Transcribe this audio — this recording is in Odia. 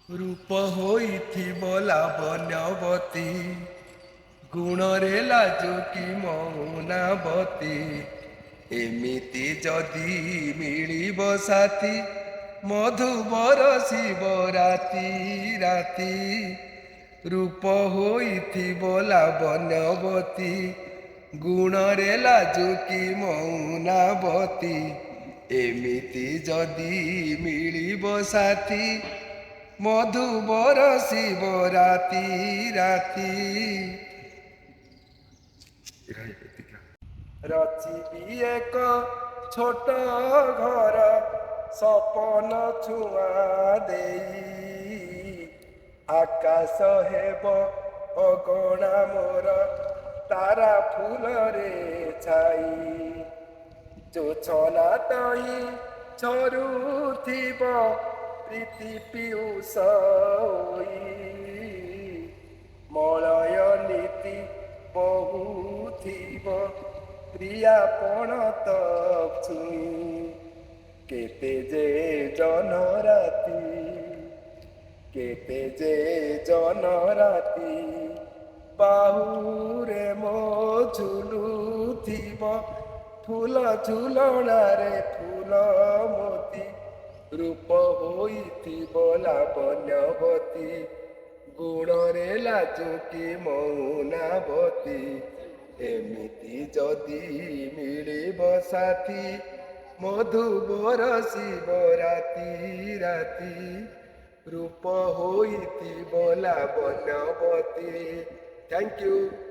ରୂପ ହୋଇଥିବ ଲାବଣ୍ୟବତୀ, ଗୁଣରେ ଲାଜୁକି ମୌନାବତୀ। ଏମିତି ଯଦି ମିଳିବ ସାଥୀ, ମଧୁ ବରସିବ ରାତି ରାତି। ରୂପ ହୋଇଥିବ ଲାବଣ୍ୟବତୀ, ଗୁଣରେ ଲାଜୁକି ମୌନାବତୀ। ଏମିତି ଯଦି ମିଳିବ ସାଥୀ, ମଧୁ ବରସିବ ରାତି ରାତି। ରଚିବି ଏକ ଛୋଟ ଘର ସପନ ଛୁଆଁ ଦେଇ, ଆକାଶ ହେବ ଅଗଣା ମୋର ତାରା ଫୁଲରେ ଛାଇ। ଜୋଛନା ତହିଁ ଝରୁଥିବ ପ୍ରୀତି ପିୟୁଷ ହୋଇ, ମଳୟ ନୀତି ବହୁଥିବ ପ୍ରିୟାପଣ ତପ୍ ଛୁଇଁ। କେତେ ଯେ ଜନ ରାତି, କେତେ ଯେ ଜନ ରାତି, ବାହୁରେ ମୋ ଝୁଲୁଥିବ ଫୁଲ ଝୁଲଣାରେ ଫୁଲ ମୋତି। ରୂପ ହୋଇଥିବ ଲାବଣ୍ୟବତୀ, ଗୁଣରେ ଲାଜୁକି ମୌନାବତୀ। ଏମିତି ଯଦି ମିଳିବ ସାଥୀ, ମଧୁ ବରସିବ ରାତି ରାତି। ରୂପ ହୋଇଥିବ ଲାବଣ୍ୟବତୀ। Thank you.